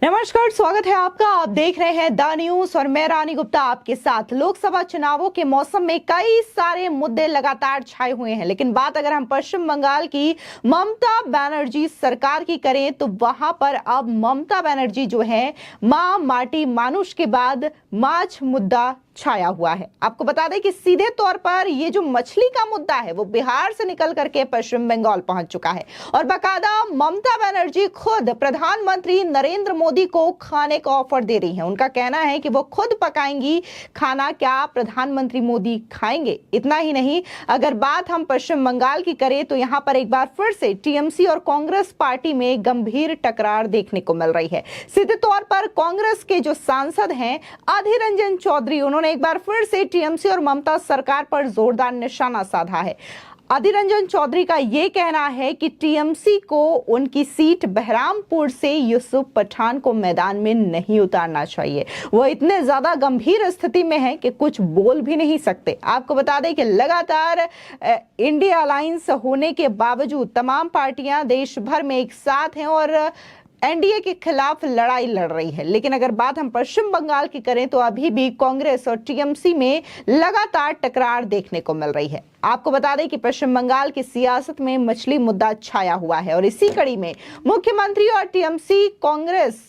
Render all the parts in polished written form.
नमस्कार, स्वागत है आपका। आप देख रहे हैं द न्यूज और मैं रानी गुप्ता आपके साथ। लोकसभा चुनावों के मौसम में कई सारे मुद्दे लगातार छाए हुए हैं, लेकिन बात अगर हम पश्चिम बंगाल की ममता बनर्जी सरकार की करें तो वहां पर अब ममता बनर्जी जो है मां माटी मानुष के बाद माछ मुद्दा छाया हुआ है। आपको बता दें कि सीधे तौर पर ये जो मछली का मुद्दा है वो बिहार से निकल करके पश्चिम बंगाल पहुंच चुका है और बाकायदा ममता बनर्जी खुद प्रधानमंत्री नरेंद्र मोदी को खाने का ऑफर दे रही हैं। उनका कहना है कि वो खुद पकाएंगी खाना, क्या प्रधानमंत्री मोदी खाएंगे। इतना ही नहीं, अगर बात हम पश्चिम बंगाल की करें तो यहां पर एक बार फिर से टीएमसी और कांग्रेस पार्टी में गंभीर टकरार देखने को मिल रही है। सीधे तौर पर कांग्रेस के जो सांसद हैं अधीर रंजन चौधरी, उन्होंने एक बार फिर से टीएमसी और ममता सरकार पर जोरदार निशाना साधा है। अधीर रंजन चौधरी का यह कहना है कि टीएमसी को उनकी सीट बहरामपुर से यूसुफ पठान को मैदान में नहीं उतारना चाहिए। वो इतने ज्यादा गंभीर स्थिति में है कि कुछ बोल भी नहीं सकते। आपको बता दें कि लगातार इंडिया अलायंस होने के बावजूद तमाम पार्टियां देश भर में एक साथ हैं और एनडीए के खिलाफ लड़ाई लड़ रही है। लेकिन अगर बात हम पश्चिम बंगाल की करें तो अभी भी कांग्रेस और टीएमसी में लगातार टकरार देखने को मिल रही है। आपको बता दें कि पश्चिम बंगाल की सियासत में मछली मुद्दा छाया हुआ है और इसी कड़ी में मुख्यमंत्री और टीएमसी कांग्रेस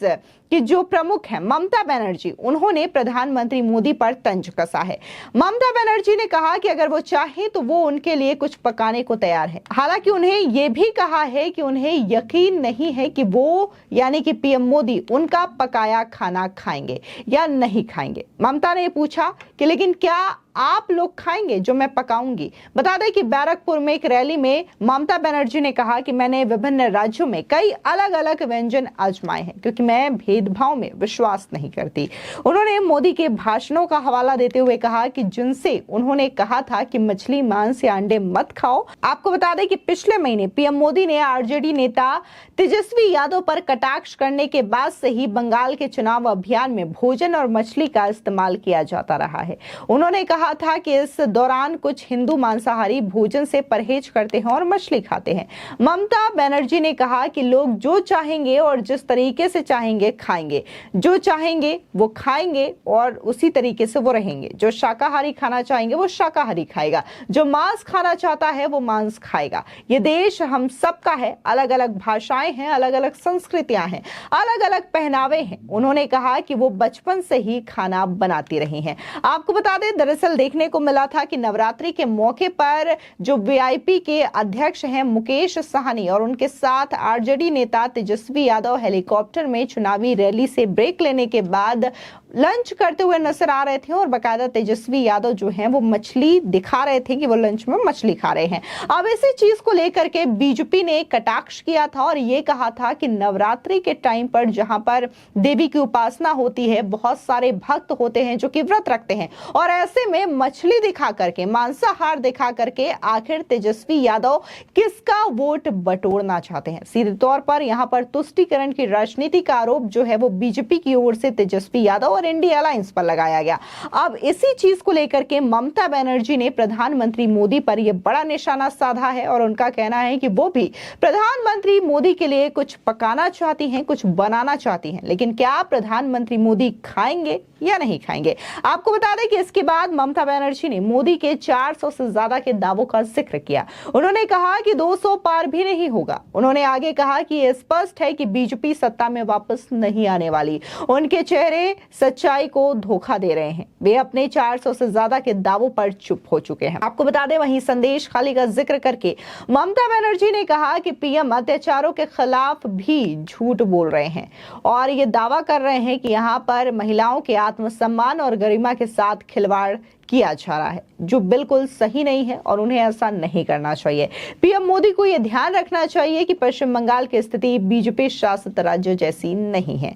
की जो प्रमुख है ममता बनर्जी, उन्होंने प्रधानमंत्री मोदी पर तंज कसा है। ममता बनर्जी ने कहा कि अगर वो चाहे तो वो उनके लिए कुछ पकाने को तैयार है। हालांकि उन्हें यह भी कहा है कि उन्हें यकीन नहीं है कि वो यानी कि पीएम मोदी उनका पकाया खाना खाएंगे या नहीं खाएंगे। ममता ने पूछा कि लेकिन क्या आप लोग खाएंगे जो मैं पकाऊंगी। बता दें कि बैरकपुर में एक रैली में ममता बनर्जी ने कहा कि मैंने विभिन्न राज्यों में कई अलग अलग व्यंजन आजमाए हैं क्योंकि मैं भेदभाव में विश्वास नहीं करती। उन्होंने मोदी के भाषणों का हवाला देते हुए कहा कि जिनसे उन्होंने कहा था कि मछली, मांस या अंडे मत खाओ। आपको बता दें कि पिछले महीने पीएम मोदी ने आरजेडी नेता तेजस्वी यादव पर कटाक्ष करने के बाद से ही बंगाल के चुनाव अभियान में भोजन और मछली का इस्तेमाल किया जाता रहा है। उन्होंने कहा था कि इस दौरान कुछ हिंदू मांसाहारी भोजन से परहेज करते हैं और मछली खाते हैं। ममता बनर्जी ने कहा कि लोग जो चाहेंगे और जिस तरीके से चाहेंगे खाएंगे, जो चाहेंगे वो खाएंगे और उसी तरीके से वो रहेंगे। जो शाकाहारी खाना चाहेंगे वो शाकाहारी खाएगा, जो मांस खाना चाहता है वो मांस खाएगा। ये देश हम सबका है, अलग अलग भाषाएं हैं, अलग अलग संस्कृतियां हैं, अलग अलग पहनावे हैं। उन्होंने कहा कि वो बचपन से ही खाना बनाती रही हैं। आपको बता दें, दरअसल देखने को मिला था कि नवरात्रि के मौके पर जो वीआईपी के अध्यक्ष हैं मुकेश साहनी और उनके साथ आरजेडी नेता तेजस्वी यादव हेलीकॉप्टर में चुनावी रैली से ब्रेक लेने के बाद लंच करते हुए नजर आ रहे थे और बाकायदा तेजस्वी यादव जो हैं वो मछली दिखा रहे थे कि वो लंच में मछली खा रहे हैं। अब इसी चीज को लेकर के बीजेपी ने कटाक्ष किया था और ये कहा था कि नवरात्रि के टाइम पर जहां पर देवी की उपासना होती है, बहुत सारे भक्त होते हैं जो कि व्रत रखते हैं और ऐसे में मछली दिखा करके, मांसाहार दिखा करके आखिर तेजस्वी यादव किसका वोट बटोरना चाहते हैं। सीधे तौर पर यहां पर तुष्टीकरण की राजनीति का आरोप जो है वो बीजेपी की ओर से तेजस्वी यादव और इंडिया अलायंस पर लगाया गया। अब इसी चीज को लेकर के ममता बनर्जी ने प्रधानमंत्री मोदी पर यह बड़ा निशाना साधा है और उनका कहना है कि वो भी प्रधानमंत्री मोदी के लिए कुछ पकाना चाहती हैं, कुछ बनाना चाहती हैं, लेकिन क्या प्रधानमंत्री मोदी खाएंगे या नहीं खाएंगे। आपको बता दें कि इसके बाद ममता बनर्जी ने मोदी के 400 से ज्यादा के दावों का जिक्र किया। उन्होंने कहा कि 200 पार भी नहीं होगा। उन्होंने आगे कहा कि यह स्पष्ट है कि बीजेपी सत्ता में वापस नहीं आने वाली। उनके चेहरे सच्चाई को धोखा दे रहे हैं। वे अपने 400 से ज्यादा के दावों पर चुप हो चुके हैं। आपको बता दें, वहीं संदेश खाली का जिक्र करके ममता बनर्जी ने कहा कि पीएम अत्याचारों के खिलाफ भी झूठ बोल रहे हैं और ये दावा कर रहे हैं कि यहाँ पर महिलाओं के आत्मसम्मान और गरिमा के साथ खिलवाड़ किया जा रहा है, जो बिल्कुल सही नहीं है और उन्हें ऐसा नहीं करना चाहिए। पीएम मोदी को यह ध्यान रखना चाहिए कि पश्चिम बंगाल की स्थिति बीजेपी शासित राज्य जैसी नहीं है।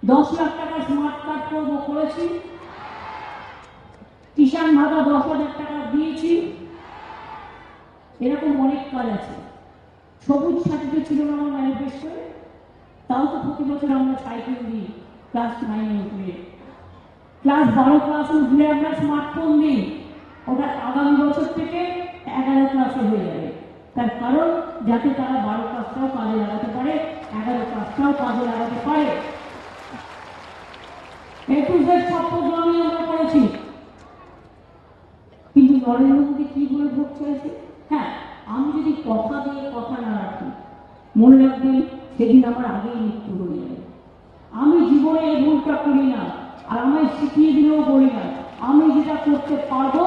10 লাখ টাকা স্মার্ট কার্ড করব করেছি, কিষাণ ভাতা 10,000 টাকা দিয়েছি, এরকম অনেক কাজ আছে। সবুজ সাথীতে ছিল না আমার ম্যানিফেস্টোয়, তাও তো প্রতি বছর আমরা সাইকেল দিই ক্লাস 9 উঠলে, ক্লাস 12 ক্লাস উঠলে আমরা স্মার্টফোন দিই, ওটা আগামী বছর থেকে 11 ক্লাসে হয়ে যাবে। তার কারণ যাতে তারা 12 কাজটাও কাজে লাগাতে পারে, 11 কাজটাও কাজে লাগাতে পারে। একটু চট্টগ্রামে আমরা করেছি, কিন্তু নরেন্দ্র মোদী কি বলে ভোট চাইছে? হ্যাঁ, আমি যদি কথা দিয়ে কথা না রাখি, মনে রাখবেন সেদিন আমার আগেই মৃত্যু হয়ে যাবে। আমি জীবনে এই ভুলটা করি না, আর আমায় শিখিয়ে দিলেও বলি না। আমি যেটা করতে পারবো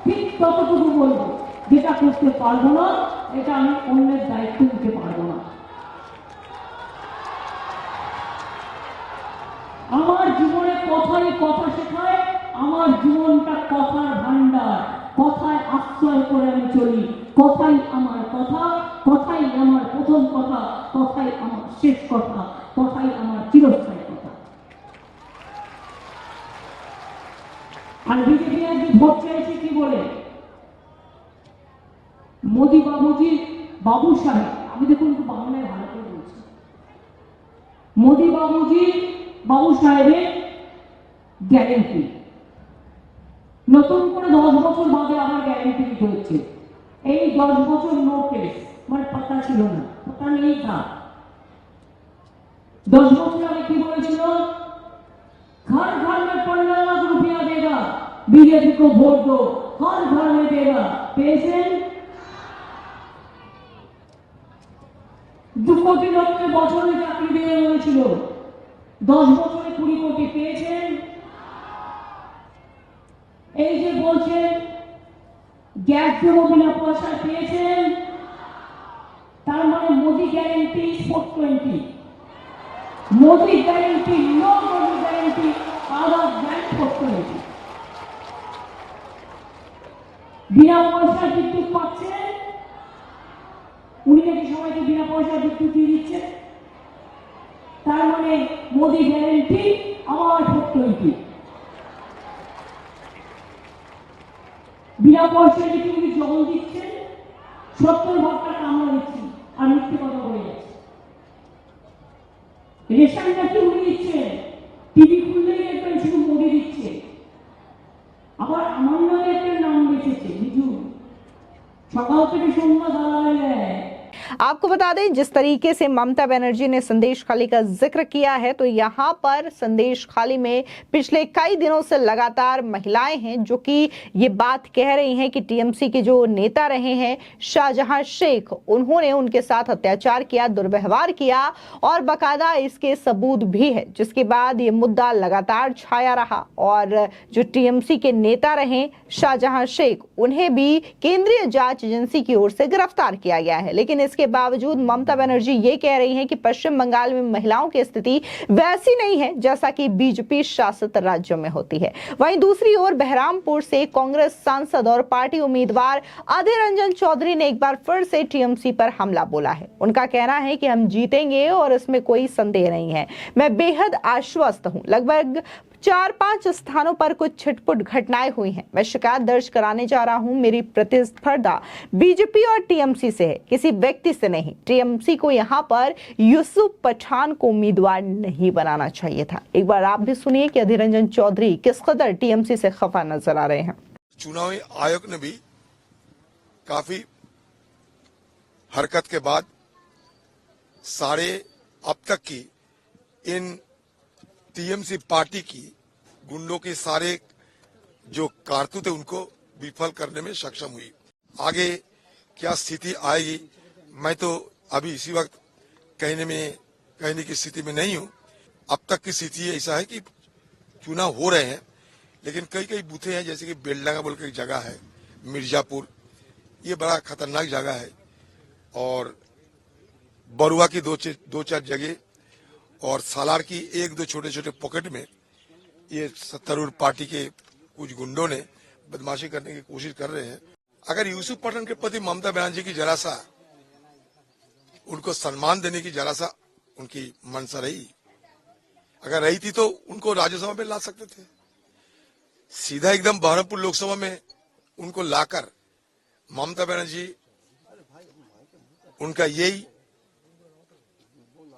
ঠিক ততটুকু বলবো, যেটা করতে পারবো না এটা আমি অন্যের দায়িত্ব নিতে পারবো না। আমার জীবনে কথাই কথা শেখায়, আমার জীবনটা কথার ভান্ডার, কথায় আশ্রয় করে আমি চলি। কথাই আমার কথা, কথাই আমার প্রথম কথা, কথাই আমার শেষ কথা, কথাই আমার চিরস্থায়ী কথা। আর বিজেপি আজকে ভোট চাইছে কি বলে? মোদী বাবুজি, বাবু সাহেব, আমি দেখুন একটু বাংলায় ভালো করে বলছি, মোদী বাবুজি, বাবু সাহেবের গ্যারেন্টি নতুন করে 10 বছর বাদে আবার গ্যারেন্টি দিতে হচ্ছে। এই 10 বছর নোটিস মানে পাতা ছিল না, পাতা নেই था। 10 বছর আগে কি বলেছিল? घर घर में 15 लाख रुपया देगा, बीजेपी को वोट दो, हर घर में देगा। पेशेंट 2 কোটি লোককে বছরে চাকরি দেওয়া হয়েছিল, 10 বছরে 20 কোটি পেয়েছেন। এই যে বলছেন গ্যাস দেবো বিনা পয়সা পেয়েছেন, তার মানে Modi guarantee 420, Modi guarantee, no Modi guarantee, আবার গ্যাস 420। বিনা পয়সা বিদ্যুৎ পাচ্ছেন, উনি নাকি সবাইকে বিনা পয়সা বিদ্যুৎ দিয়ে দিচ্ছেন, তার মানে মোদি গ্যারেন্টি আবার 420। বিনা পয়সায় যদি উনি জল দিচ্ছেন, 70 টাকা আমরা দিচ্ছি, আর মিথ্যে কথা বলে যাচ্ছে। রেশনটা কি উনি দিচ্ছেন? টিভি খুললেই দেখবেন শুধু মোদি দিচ্ছে। আবার আমার নামে একটা নাম বেঁচেছে বিজু, সকাল থেকে সন্ধ্যা দাঁড়ায় দেয়। आपको बता दें, जिस तरीके से ममता बनर्जी ने संदेश खाली का जिक्र किया है, तो यहाँ पर संदेश खाली में पिछले कई दिनों से लगातार महिलाएं हैं जो कि ये बात कह रही हैं कि टीएमसी के जो नेता रहे हैं शाहजहां शेख, उन्होंने उनके साथ अत्याचार किया, दुर्व्यवहार किया और बकायदा इसके सबूत भी है, जिसके बाद ये मुद्दा लगातार छाया रहा। और जो टीएमसी के नेता रहे शाहजहां शेख, उन्हें भी केंद्रीय जांच एजेंसी की ओर से गिरफ्तार किया गया है। लेकिन इसके बावजूद ममता बनर्जी ये कह रही हैं कि पश्चिम बंगाल में महिलाओं की स्थिति वैसी नहीं है जैसा कि बीजेपी शासित राज्यों में होती है। वहीं दूसरी ओर बहरामपुर से कांग्रेस सांसद और पार्टी उम्मीदवार अधीर रंजन चौधरी ने एक बार फिर से टीएमसी पर हमला बोला है। उनका कहना है कि हम जीतेंगे और इसमें कोई संदेह नहीं है, मैं बेहद आश्वस्त हूं। लगभग 4-5 स्थानों पर कुछ छिटपुट घटनाएं हुई हैं, मैं शिकायत दर्ज कराने जा रहा हूं। मेरी प्रतिस्पर्धा बीजेपी और टीएमसी से है, किसी व्यक्ति से नहीं। टीएमसी को यहां पर यूसुफ पठान को उम्मीदवार नहीं बनाना चाहिए था। एक बार आप भी सुनिए कि अधीर रंजन चौधरी किस कदर टीएमसी से खफा नजर आ रहे हैं। चुनाव आयोग ने भी काफी हरकत के बाद सारे अब तक की इन टीएमसी पार्टी की गुंडों के सारे जो कारतूत है उनको विफल करने में सक्षम हुई। आगे क्या स्थिति आएगी मैं तो अभी इसी वक्त कहने की स्थिति में नहीं हूं। अब तक की स्थिति ऐसा है कि चुनाव हो रहे हैं, लेकिन कई कई बूथे हैं, जैसे कि बेलडांगा बोल के एक जगह है, मिर्जापुर, ये बड़ा खतरनाक जगह है, और बरुआ की 2-4 जगह, और सालार की 1-2 छोटे छोटे पॉकेट में ये सत्तारूढ़ पार्टी के कुछ गुंडों ने बदमाशी करने की कोशिश कर रहे हैं। अगर यूसुफ पठान के प्रति ममता बनर्जी की जरा सा उनको सम्मान देने की जरा सा उनकी मंशा रही, अगर रही थी तो उनको राज्यसभा में ला सकते थे। सीधा एकदम बहरमपुर लोकसभा में उनको लाकर ममता बनर्जी, उनका यही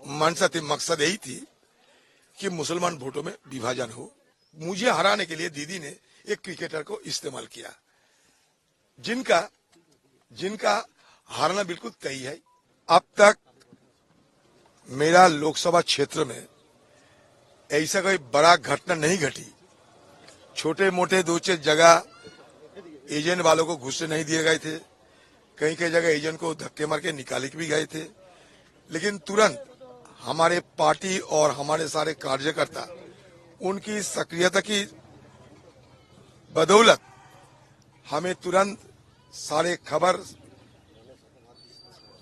मंशा थी, मकसद यही थी कि मुसलमान वोटों में विभाजन हो। मुझे हराने के लिए दीदी ने एक क्रिकेटर को इस्तेमाल किया, जिनका हारना बिल्कुल तय है। अब तक मेरा लोकसभा क्षेत्र में ऐसा कोई बड़ा घटना नहीं घटी। छोटे मोटे दो चार जगह एजेंट वालों को घुसने नहीं दिए गए थे, कहीं कहीं जगह एजेंट को धक्के मार के निकाले भी गए थे, लेकिन तुरंत हमारे पार्टी और हमारे सारे कार्यकर्ता उनकी सक्रियता की बदौलत हमें तुरंत सारे खबर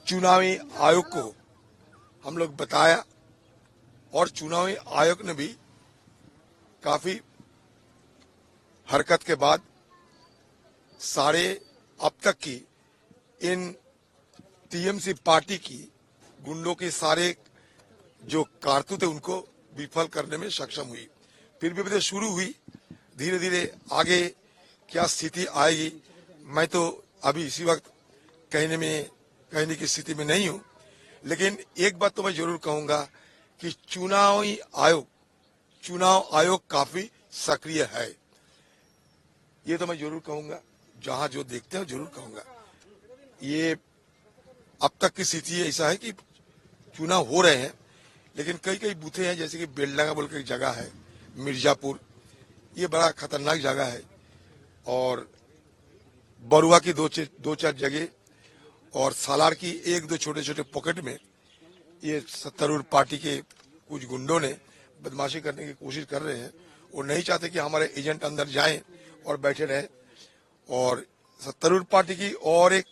चुनावी आयोग को हम लोग बताया और चुनावी आयोग ने भी काफी हरकत के बाद सारे अब तक की इन टीएमसी पार्टी की गुंडों के सारे जो कारतूत है उनको विफल करने में सक्षम हुई। फिर भी बातें शुरू हुई, धीरे धीरे आगे क्या स्थिति आएगी मैं तो अभी इसी वक्त कहने की स्थिति में नहीं हूं, लेकिन एक बात तो मैं जरूर कहूंगा कि चुनाव आयोग काफी सक्रिय है। ये तो मैं जरूर कहूंगा, जहां जो देखते हैं जरूर कहूंगा। ये अब तक की स्थिति ऐसा है कि चुनाव हो रहे हैं, लेकिन कई कई बूथे हैं, जैसे कि बेलडांगा बोल के एक जगह है मिर्जापुर, ये बड़ा खतरनाक जगह है, और बरुआ की दो चार जगह और सालार की एक दो छोटे छोटे पॉकेट में ये सत्तारूढ़ पार्टी के कुछ गुंडों ने बदमाशी करने की कोशिश कर रहे हैं। वो नहीं चाहते कि हमारे एजेंट अंदर जाएं और बैठे रहें। और सत्तारूढ़ पार्टी की और एक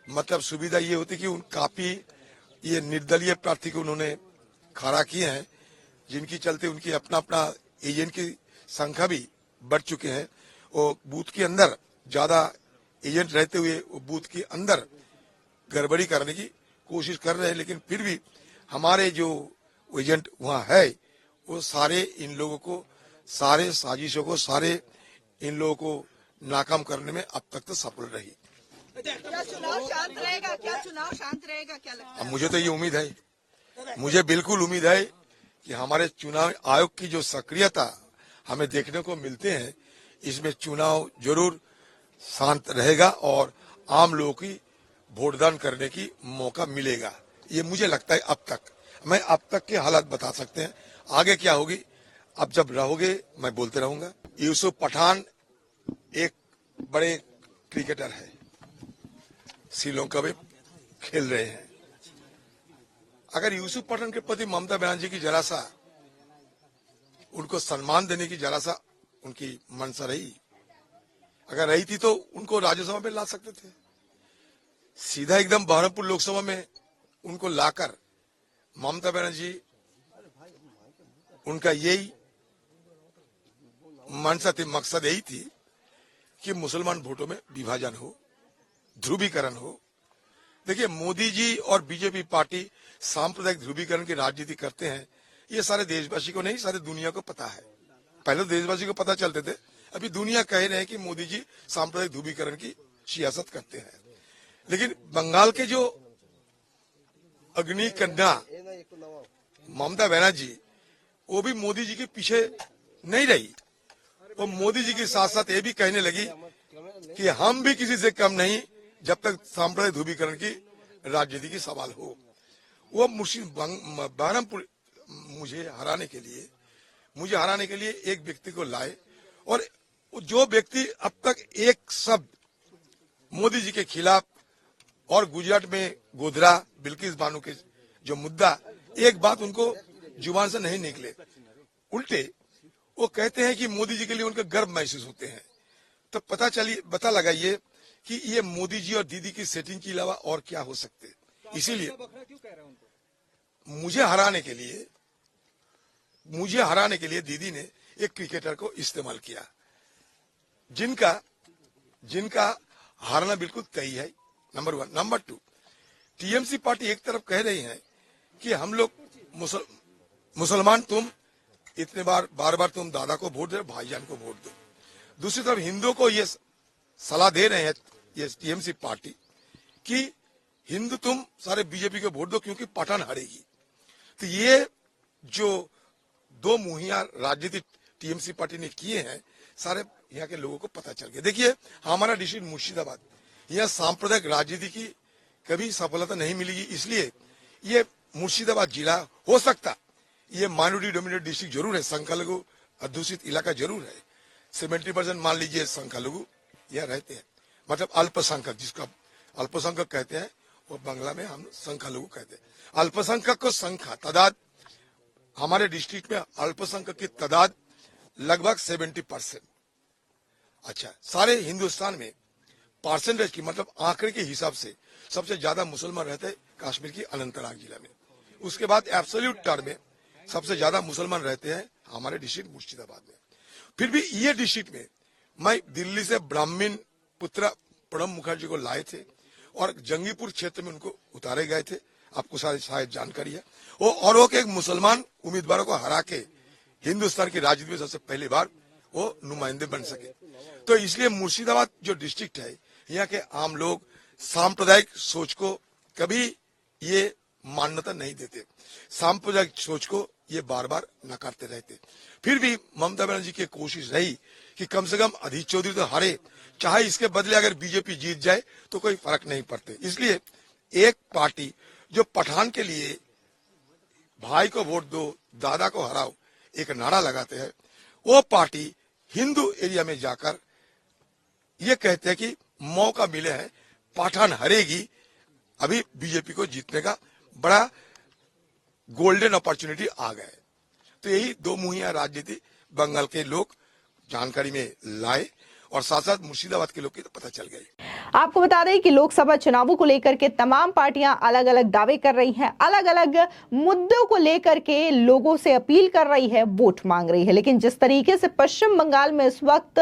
मतलब सुविधा ये होती कि उन काफी ये निर्दलीय प्रार्थी को उन्होंने खड़ा किए हैं, जिनकी चलते उनकी अपना एजेंट की संख्या भी बढ़ चुके हैं। वो बूथ के अंदर ज्यादा एजेंट रहते हुए वो बूथ के अंदर गड़बड़ी करने की कोशिश कर रहे हैं, लेकिन फिर भी हमारे जो एजेंट वहां है वो सारे इन लोगों को, सारे साजिशों को, सारे इन लोगों को नाकाम करने में अब तक तो सफल रही। क्या चुनाव शांत रहेगा? क्या लगता है? अब मुझे तो ये उम्मीद है, मुझे बिल्कुल उम्मीद है कि हमारे चुनाव आयोग की जो सक्रियता हमें देखने को मिलते हैं, इसमें चुनाव जरूर शांत रहेगा और आम लोगों की वोटदान करने की मौका मिलेगा। ये मुझे लगता है। अब तक मैं अब तक के हालात बता सकते हैं, आगे क्या होगी अब जब रहोगे मैं बोलते रहूंगा। यूसुफ पठान एक बड़े क्रिकेटर है, श्रीलंका में खेल रहे हैं। अगर यूसुफ पठान के प्रति ममता बनर्जी की जरा सा उनको सम्मान देने की जरा सा उनकी मंशा रही, अगर रही थी तो उनको राज्यसभा में ला सकते थे। सीधा एकदम बहरमपुर लोकसभा में उनको लाकर ममता बनर्जी, उनका यही मंशा थी, मकसद यही थी कि मुसलमान वोटों में विभाजन हो, ध्रुवीकरण हो। देखिए, मोदी जी और बीजेपी पार्टी सांप्रदायिक ध्रुवीकरण की राजनीति करते हैं, ये सारे देशवासी को नहीं, सारे दुनिया को पता है। पहले तो देशवासी को पता चलते थे, अभी दुनिया कह रहे हैं कि मोदी जी सांप्रदायिक ध्रुवीकरण की सियासत करते हैं। लेकिन बंगाल के जो अग्नि कन्या ममता बनर्जी, वो भी मोदी जी के पीछे नहीं रही। वो मोदी जी के साथ साथ ये भी कहने लगी कि हम भी किसी से कम नहीं जब तक सांप्रदायिक ध्रुवीकरण की राजनीति की सवाल हो। वो बहरमपुर मुझे हराने के लिए एक व्यक्ति को लाए, और जो व्यक्ति अब तक एक शब्द मोदी जी के खिलाफ, और गुजरात में गोधरा बिल्किस बानो के जो मुद्दा, एक बात उनको जुबान से नहीं निकले, उल्टे वो कहते हैं कि मोदी जी के लिए उनका गर्व महसूस होते हैं। तो पता लगाइए कि ये मोदी जी और दीदी की सेटिंग के अलावा और क्या हो सकते। इसीलिए मुझे हराने के लिए दीदी ने एक क्रिकेटर को इस्तेमाल किया, जिनका हारना बिल्कुल तय है। नंबर 1। नंबर 2, टीएमसी पार्टी एक तरफ कह रही है कि हम लोग मुसलमान, तुम इतने बार तुम दादा को वोट दो, भाईजान को वोट दो। दूसरी तरफ हिंदुओं को ये सलाह दे रहे हैं ये टीएमसी पार्टी कि हिंदू तुम सारे बीजेपी को वोट दो क्योंकि पठान हारेगी। तो ये जो दो मुहिया राजनीति टीएमसी पार्टी ने किए हैं, सारे यहाँ के लोगों को पता चल गया। देखिए, हमारा डिस्ट्रिक्ट मुर्शिदाबाद, यह सांप्रदायिक राजनीति की कभी सफलता नहीं मिलेगी। इसलिए ये मुर्शिदाबाद जिला हो सकता, ये माइनॉरिटी डोमिनेटेड डिस्ट्रिक्ट जरूर है, संख्यालघु अध्युषित इलाका जरूर है। 70% मान लीजिए संख्यालघु यह रहते हैं, मतलब अल्पसंख्यक, जिसको अल्पसंख्यक कहते हैं, वो बांग्ला में हम संख्यालघु कहते हैं। अल्पसंख्यक को संख्या तादाद, हमारे डिस्ट्रिक्ट में अल्पसंख्यक की तादाद लगभग 70%। अच्छा, सारे हिंदुस्तान में परसेंटेज की मतलब आंकड़े के हिसाब से सबसे ज्यादा मुसलमान रहते हैं कश्मीर की अनंतनाग जिला में। उसके बाद एब्सोल्यूट टर्म में सबसे ज्यादा मुसलमान रहते हैं हमारे डिस्ट्रिक्ट मुर्शिदाबाद में। फिर भी ये डिस्ट्रिक्ट में मैं दिल्ली से ब्राह्मण पुत्र प्रणब मुखर्जी को लाए थे और जंगीपुर क्षेत्र में उनको उतारे गए थे, आपको शायद जानकारी है। वो एक मुसलमान उम्मीदवारों को हरा के हिंदुस्तान की राजनीति में सबसे पहली बार वो नुमाइंदे बन सके। तो इसलिए मुर्शिदाबाद जो डिस्ट्रिक्ट है, यहाँ के आम लोग सांप्रदायिक सोच को कभी ये मान्यता नहीं देते, सांप्रदायिक सोच को ये बार बार नकारते रहते। फिर भी ममता बनर्जी की कोशिश रही कि कम से कम अधीर चौधरी तो हारे, चाहे इसके बदले अगर बीजेपी जीत जाए तो कोई फर्क नहीं पड़ते। इसलिए एक पार्टी जो पठान के लिए भाई को वोट दो, दादा को हराओ एक नारा लगाते हैं, वो पार्टी हिंदू एरिया में जाकर ये कहते हैं कि मौका मिले है, पठान हरेगी, अभी बीजेपी को जीतने का बड़ा गोल्डन अपॉर्चुनिटी आ गया है। तो यही दो मुहिया राजनीति बंगाल के लोग जानकारी में लाए और साथ साथ मुर्शिदाबाद के लोग की तो पता चल गई। आपको बता दें कि लोकसभा चुनावों को लेकर के तमाम पार्टियां अलग अलग दावे कर रही हैं, अलग अलग मुद्दों को लेकर के लोगों से अपील कर रही है, वोट मांग रही है। लेकिन जिस तरीके से पश्चिम बंगाल में इस वक्त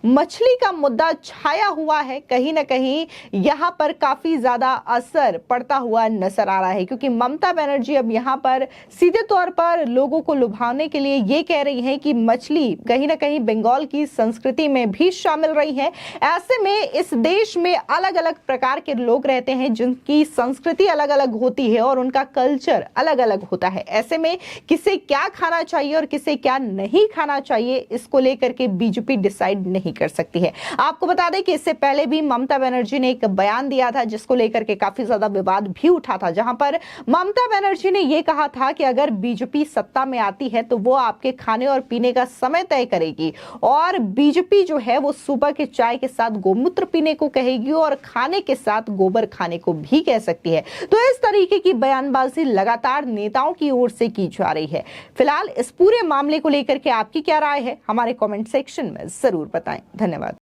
मछली का मुद्दा छाया हुआ है, कहीं ना कहीं यहां पर काफी ज्यादा असर पड़ता हुआ नजर आ रहा है, क्योंकि ममता बनर्जी अब यहां पर सीधे तौर पर लोगों को लुभाने के लिए ये कह रही है कि मछली कहीं ना कहीं बंगाल की संस्कृति में भी शामिल रही है। ऐसे में इस देश में अलग अलग प्रकार के लोग रहते हैं जिनकी संस्कृति अलग अलग होती है और उनका कल्चर अलग अलग होता है। ऐसे में किसे क्या खाना चाहिए और किसे क्या नहीं खाना चाहिए, इसको लेकर के बीजेपी डिसाइड नहीं कर सकती है। आपको बता दें कि इससे पहले भी ममता बनर्जी ने एक बयान दिया था जिसको लेकर के काफी ज्यादा विवाद भी उठा था, जहां पर ममता बनर्जी ने यह कहा था कि अगर बीजेपी सत्ता में आती है तो वो आपके खाने और पीने का समय तय करेगी और बीजेपी जो है वो सुबह के चाय के साथ गोमूत्र पीने को कहेगी और खाने के साथ गोबर खाने को भी कह सकती है। तो इस तरीके की बयानबाजी लगातार नेताओं की ओर से की जा रही है। फिलहाल इस पूरे मामले को लेकर के आपकी क्या राय है, हमारे कमेंट सेक्शन में जरूर बताएं। धन्यवाद।